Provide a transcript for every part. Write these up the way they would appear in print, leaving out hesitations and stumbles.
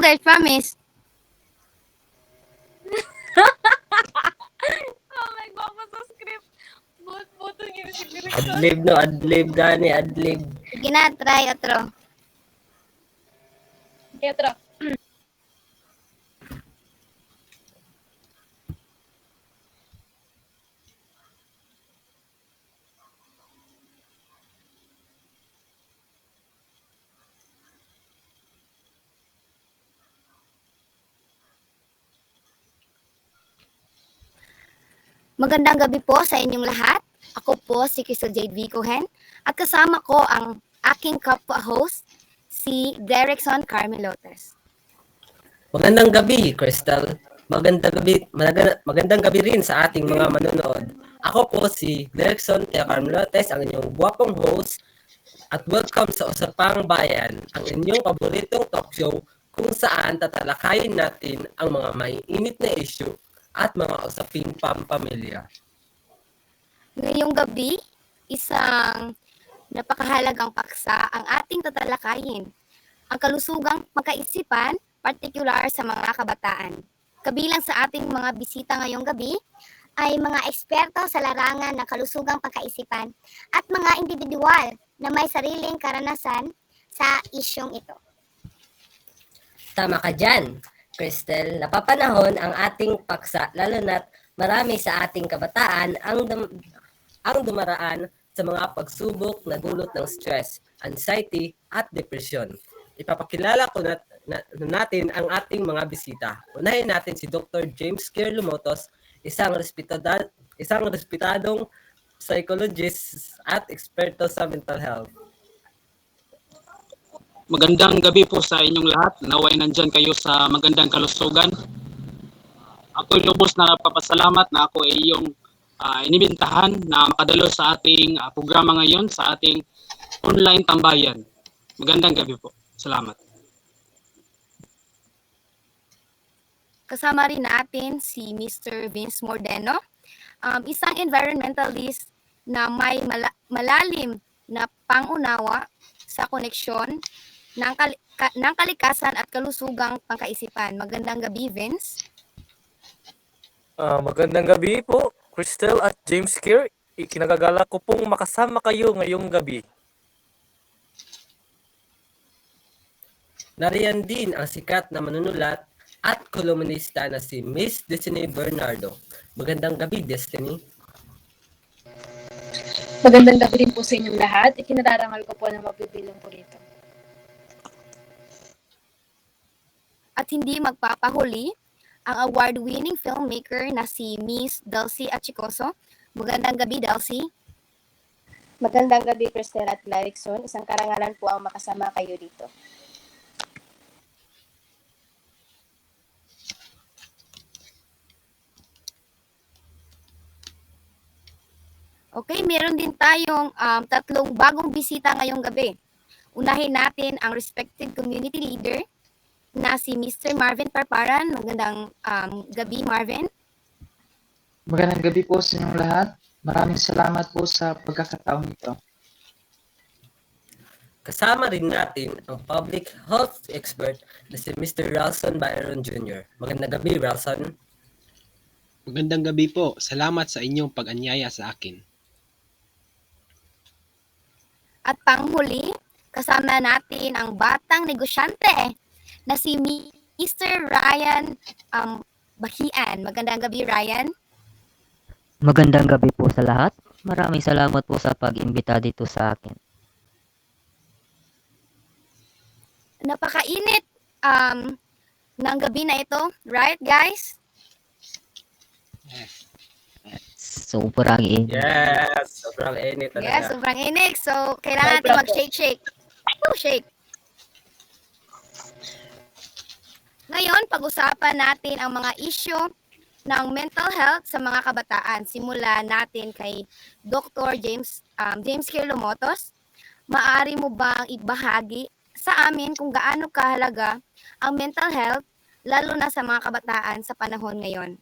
guys, promise. Oh my God, sa script. Buto niyo si Director. Adlib no, adlib gani, adlib. Sige na, try otro. Kaya tara. Magandang gabi po sa inyong lahat. Ako po si Crystal Jade Vicohen at kasama ko ang aking kapwa-host, si Derrickson Carmelotes. Magandang gabi, Crystal. Magandang gabi rin sa ating mga manonood. Ako po si Derrickson Carmelotes, ang inyong guwapong host, at welcome sa Usapang Bayan, ang inyong paboritong talk show kung saan tatalakayin natin ang mga maiinit na issue at mga usaping pampamilya. Ngayong gabi, isang napakahalagang paksa ang ating tatalakayin, ang kalusugang pagkaisipan, partikular sa mga kabataan. Kabilang sa ating mga bisita ngayong gabi ay mga eksperto sa larangan ng kalusugang pagkaisipan at mga individual na may sariling karanasan sa isyong ito. Tama ka dyan, Crystal. Napapanahon ang ating paksa lalo na't marami sa ating kabataan ang dumaraan sa mga pagsubok na dulot ng stress, anxiety at depression. Ipapakilala ko natin ang ating mga bisita. Unahin natin si Dr. James Kerr Lumotos, isang respetadong psychologist at eksperto sa mental health. Magandang gabi po sa inyong lahat. Naway nandyan kayo sa magandang kalusugan. Ako'y lubos na papasalamat na ako ay iyong inibintahan na makadalo sa ating programa ngayon sa ating online tambayan. Magandang gabi po. Salamat. Kasama rin natin si Mr. Vince Mordeno, isang environmentalist na may malalim na pangunawa sa koneksyon ng kalikasan at kalusugang pangkaisipan. Magandang gabi, Vince. Magandang gabi po, Crystal at James Kerr. Ikinagagala ko pong makasama kayo ngayong gabi. Nariyan din ang sikat na manunulat at kolumnista na si Miss Destiny Bernardo. Magandang gabi, Destiny. Magandang gabi rin po sa inyong lahat. Ikinararangal ko po na magbibilang po rito. At hindi magpapahuli, ang award-winning filmmaker na si Miss Delcy Achicoso. Magandang gabi, Delcy. Magandang gabi, Crystal at Derrickson. Isang karangalan po ang makasama kayo dito. Okay, meron din tayong tatlong bagong bisita ngayong gabi. Unahin natin ang respected community leader na si Mr. Marvin Parparan. Magandang gabi, Marvin. Magandang gabi po sa inyong lahat. Maraming salamat po sa pagkakataong ito. Kasama rin natin ang public health expert na si Mr. Ralson Byron Jr. Magandang gabi, Ralson. Magandang gabi po. Salamat sa inyong pag-anyaya sa akin. At panghuli, kasama natin ang batang negosyante na si Mr. Ryan Bahian. Magandang gabi, Ryan. Magandang gabi po sa lahat. Maraming salamat po sa pag-imbita dito sa akin. Napakainit ng gabi na ito, right guys? Sobrang init. Yes, sobrang init talaga. Yes, sobrang init. So, kailangan natin mag-shake. Shake. Ngayon, pag-usapan natin ang mga issue ng mental health sa mga kabataan. Simula natin kay Dr. James Kerr Lumotos. Maaari mo bang ibahagi sa amin kung gaano kahalaga ang mental health lalo na sa mga kabataan sa panahon ngayon?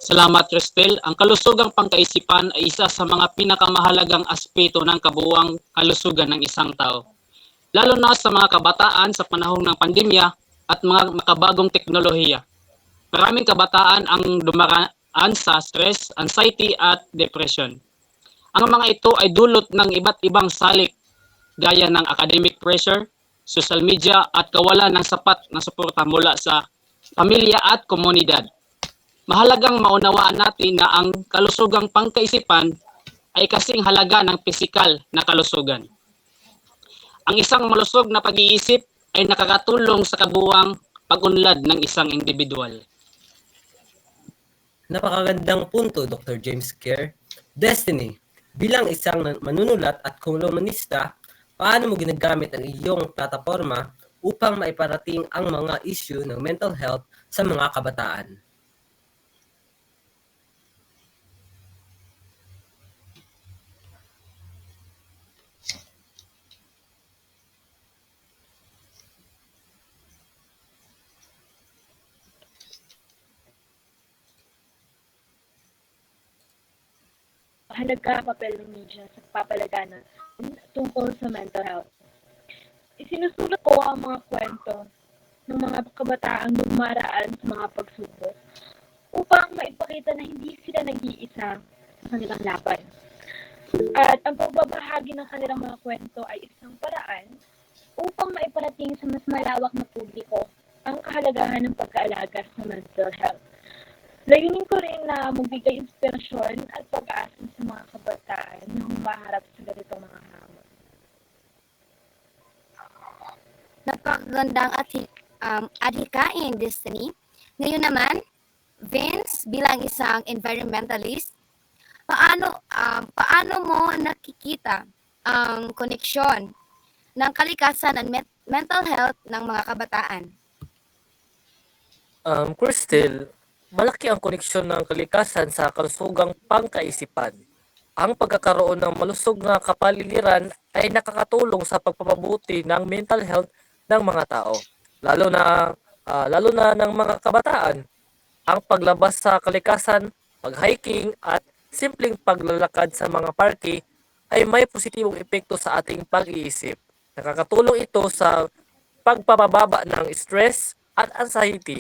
Salamat, Crystal. Ang kalusugang pangkaisipan ay isa sa mga pinakamahalagang aspeto ng kabuuang kalusugan ng isang tao. lalo na sa mga kabataan sa panahon ng pandemya at mga makabagong teknolohiya. Maraming kabataan ang dumaraan sa stress, anxiety at depression. Ang mga ito ay dulot ng iba't ibang salik gaya ng academic pressure, social media at kawalan ng sapat na suporta mula sa pamilya at komunidad. Mahalagang maunawaan natin na ang kalusugang pangkaisipan ay kasing halaga ng pisikal na kalusugan. Ang isang malusog na pag-iisip ay nakakatulong sa kabuwang pag-unlad ng isang individual. Napakagandang punto, Dr. James Kerr. Destiny, bilang isang manunulat at kolumnista, paano mo ginagamit ang iyong plataforma upang maiparating ang mga issue ng mental health sa mga kabataan? Mahalaga ang papel ng media sa papalagana tungkol sa mental health. Isinusulat ko ang mga kwento ng mga kabataang dumaraan sa mga pagsubok upang maipakita na hindi sila nag-iisa sa kanilang laban. At ang pagbabahagi ng kanilang mga kwento ay isang paraan upang maiparating sa mas malawak na publiko ang kahalagahan ng pag-aalaga sa mental health. Layunin ko rin na magbigay inspirasyon at pag-asa sa mga kabataan na humaharap sa ganitong mga hamon. Napakagandang adhikain, Destiny. Ngayon naman, Vince, bilang isang environmentalist, paano mo nakikita ang koneksyon ng kalikasan at mental health ng mga kabataan? Crystal, malaki ang koneksyon ng kalikasan sa kalusugang pangkaisipan. Ang pagkakaroon ng malusog na kapaligiran ay nakakatulong sa pagpapabuti ng mental health ng mga tao, lalo na ng mga kabataan. Ang paglabas sa kalikasan, pag-hiking at simpleng paglalakad sa mga parke ay may positibong epekto sa ating pag-iisip. Nakakatulong ito sa pagpapababa ng stress at anxiety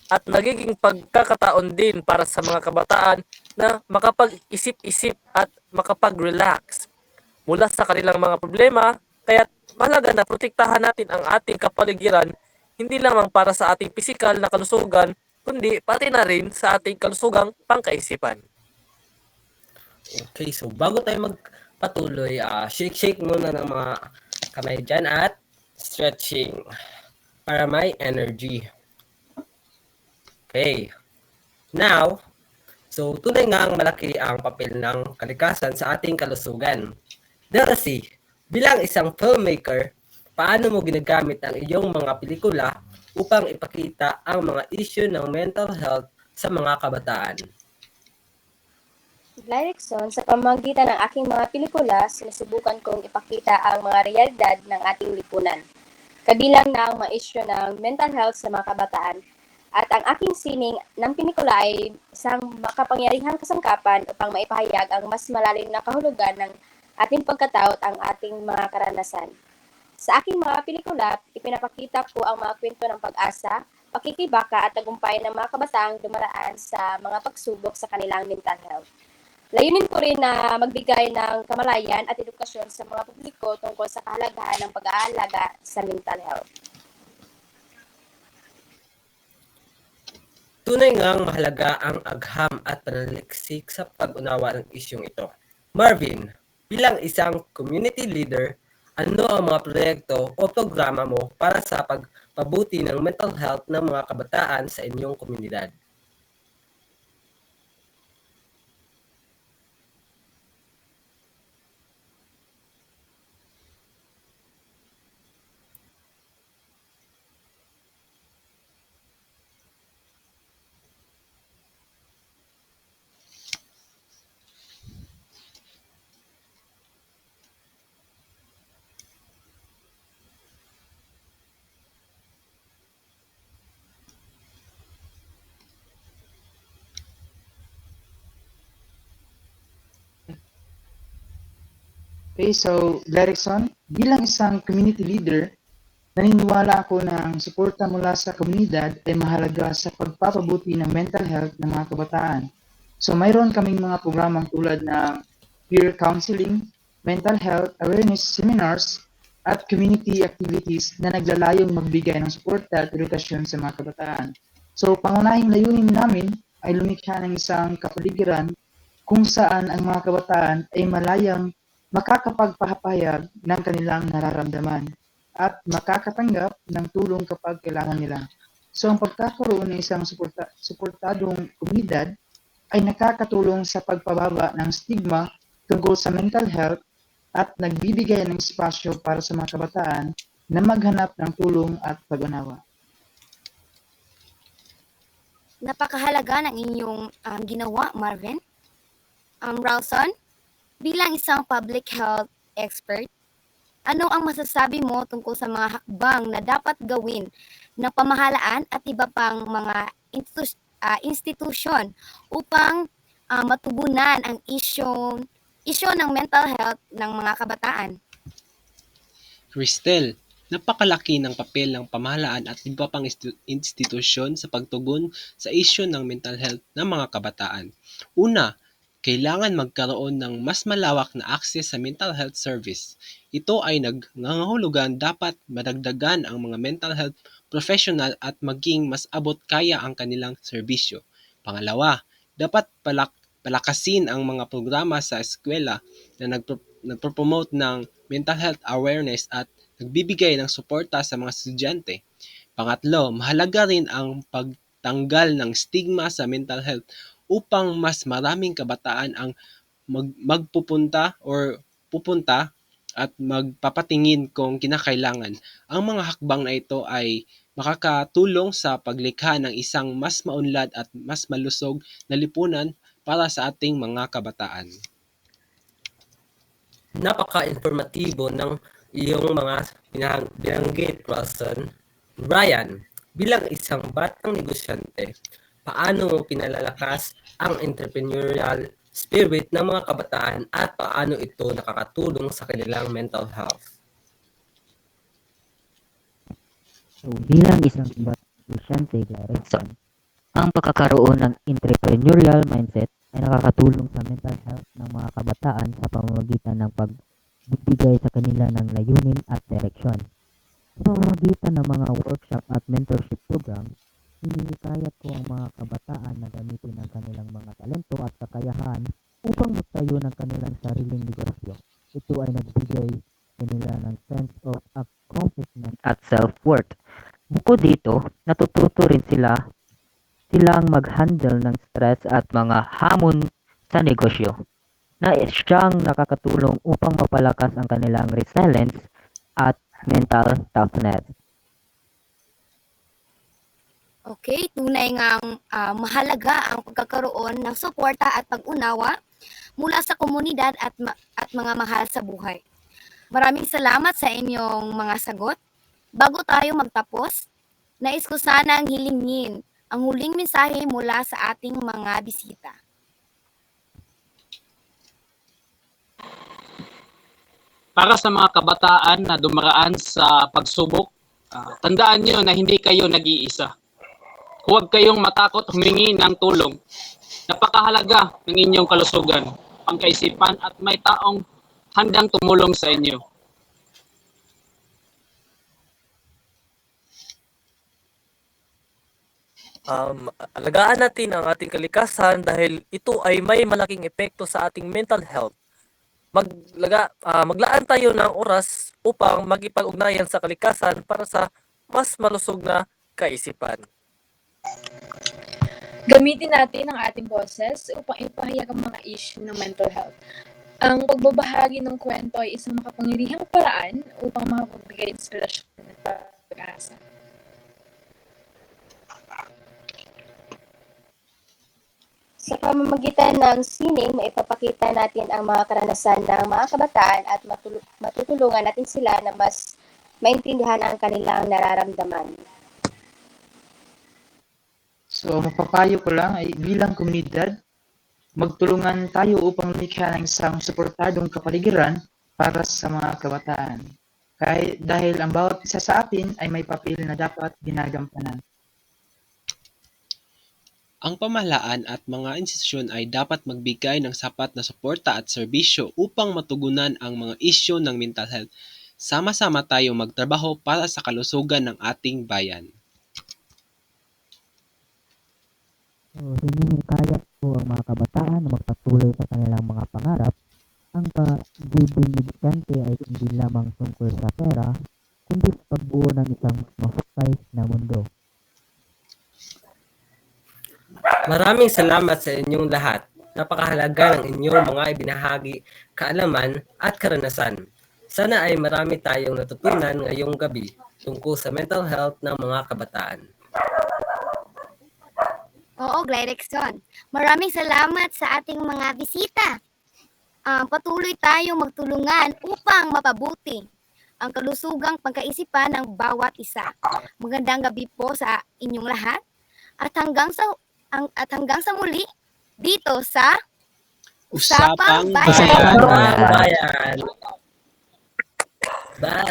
at nagiging pagkakataon din para sa mga kabataan na makapag-isip-isip at makapag-relax mula sa kanilang mga problema. Kaya mahalaga na protektahan natin ang ating kapaligiran hindi lamang para sa ating pisikal na kalusugan kundi pati na rin sa ating kalusugang pangkaisipan. Okay, so bago tayo magpatuloy, shake muna ng mga kamay dyan at stretching para may energy. Okay. Now, so tunay nga ang malaki ang papel ng kalikasan sa ating kalusugan. Darcy, bilang isang filmmaker, paano mo ginagamit ang iyong mga pelikula upang ipakita ang mga issue ng mental health sa mga kabataan? Lyrickson, sa pamamagitan ng aking mga pelikula, sinusubukan kong ipakita ang mga realidad ng ating lipunan. Kabilang na ang mga issue ng mental health sa mga kabataan. At ang aking sining ng pelikula ay isang makapangyarihang kasangkapan upang maipahayag ang mas malalim na kahulugan ng ating pagkatao at ang ating mga karanasan. Sa aking mga pelikula, ipinapakita ko ang mga kwento ng pag-asa, pakikibaka at tagumpay ng mga kabataang dumaraan sa mga pagsubok sa kanilang mental health. Layunin ko rin na magbigay ng kamalayan at edukasyon sa mga publiko tungkol sa kahalagahan ng pag-aalaga sa mental health. Tunay ngang mahalaga ang agham at pananaliksik sa pag-unawa ng isyong ito. Marvin, bilang isang community leader, ano ang mga proyekto o programa mo para sa pagpabuti ng mental health ng mga kabataan sa inyong komunidad? Okay, so Derrickson, bilang isang community leader, naniniwala ako na ang suporta mula sa komunidad ay mahalaga sa pagpapabuti ng mental health ng mga kabataan. So mayroon kaming mga programang tulad ng peer counseling, mental health awareness seminars, at community activities na naglalayong magbigay ng suporta at edukasyon sa mga kabataan. So pangunahing layunin namin ay lumikha ng isang kapaligiran kung saan ang mga kabataan ay malayang makakapagpahayag ng kanilang nararamdaman at makakatanggap ng tulong kapag kailangan nila. So ang pagkakaroon ng isang suportadong komunidad ay nakakatulong sa pagpababa ng stigma tungkol sa mental health at nagbibigay ng espasyo para sa mga kabataan na maghanap ng tulong at pag-unawa. Napakahalaga ng inyong ginawa, Marvin. Rawson, bilang isang public health expert, ano ang masasabi mo tungkol sa mga hakbang na dapat gawin ng pamahalaan at iba pang mga institusyon upang matugunan ang isyu ng mental health ng mga kabataan? Cristel, napakalaki ng papel ng pamahalaan at iba pang institusyon sa pagtugon sa isyu ng mental health ng mga kabataan. Una, kailangan magkaroon ng mas malawak na access sa mental health service. Ito ay nangangahulugan dapat madagdagan ang mga mental health professional at maging mas abot kaya ang kanilang serbisyo. Pangalawa, dapat palakasin ang mga programa sa eskwela na nagpropromote ng mental health awareness at nagbibigay ng suporta sa mga estudyante. Pangatlo, mahalaga rin ang pagtanggal ng stigma sa mental health upang mas maraming kabataan ang pupunta at magpapatingin kung kinakailangan. Ang mga hakbang na ito ay makakatulong sa paglikha ng isang mas maunlad at mas malusog na lipunan para sa ating mga kabataan. Napaka-informatibo ng iyong mga binanggit, Rawson. Brian, bilang isang batang negosyante, paano mo pinalalakas ang entrepreneurial spirit ng mga kabataan at paano ito nakakatulong sa kanilang mental health? So, bilang isang estudyante, Derrickson, ang pagkakaroon ng entrepreneurial mindset ay nakakatulong sa mental health ng mga kabataan sa pamamagitan ng pagbibigay sa kanila ng layunin at direksyon. Sa pamamagitan ng mga workshop at mentorship program, hinihikayat ko ang mga kabataan na gamitin ang kanilang mga talento at kakayahan upang magtayo ng kanilang sariling negosyo. Ito ay nagbigay kanila ng sense of accomplishment at self-worth. Bukod dito, natututo rin silang mag-handle ng stress at mga hamon sa negosyo na siyang nakakatulong upang mapalakas ang kanilang resilience at mental toughness. Okay, tunay ngang mahalaga ang pagkakaroon ng suporta at pag-unawa mula sa komunidad at mga mahal sa buhay. Maraming salamat sa inyong mga sagot. Bago tayo magtapos, nais ko sanang hilingin ang huling mensahe mula sa ating mga bisita. Para sa mga kabataan na dumaraan sa pagsubok, tandaan niyo na hindi kayo nag-iisa. Huwag kayong matakot humingi ng tulong. Napakahalaga ng inyong kalusugan, pangkaisipan at may taong handang tumulong sa inyo. Alagaan natin ang ating kalikasan dahil ito ay may malaking epekto sa ating mental health. Maglaan tayo ng oras upang magipag-ugnayan sa kalikasan para sa mas malusog na kaisipan. Gamitin natin ang ating boses upang ipahayag ang mga issue ng mental health. Ang pagbabahagi ng kwento ay isang makapangyarihang paraan upang makapagbigay inspirasyon at pag-asa. Sa pamamagitan ng sining, maipapakita natin ang mga karanasan ng mga kabataan at matutulungan natin sila na mas maintindihan ang kanilang nararamdaman. So, mapapayo ko lang ay bilang komunidad, magtulungan tayo upang lumikha ng isang suportadong kapaligiran para sa mga kabataan. Dahil ang bawat isa sa atin ay may papel na dapat ginagampanan. Ang pamahalaan at mga institusyon ay dapat magbigay ng sapat na suporta at serbisyo upang matugunan ang mga isyu ng mental health. Sama-sama tayo magtrabaho para sa kalusugan ng ating bayan. So, hinihikayat po ang mga kabataan na magpatuloy sa kanilang mga pangarap. Ang pagiging negosyante ay hindi lamang tungkol sa pera, kundi sa pagbuo ng isang mahusay na mundo. Maraming salamat sa inyong lahat. Napakahalaga ng inyong mga ibinahagi, kaalaman at karanasan. Sana ay marami tayong natutunan ngayong gabi tungkol sa mental health ng mga kabataan. Oo, Glyrexon. Maraming salamat sa ating mga bisita. Patuloy tayong magtulungan upang mapabuti ang kalusugang pagkaisipan ng bawat isa. Magandang gabi po sa inyong lahat at hanggang sa muli dito sa Usapang Bayan. Bayan! Bye!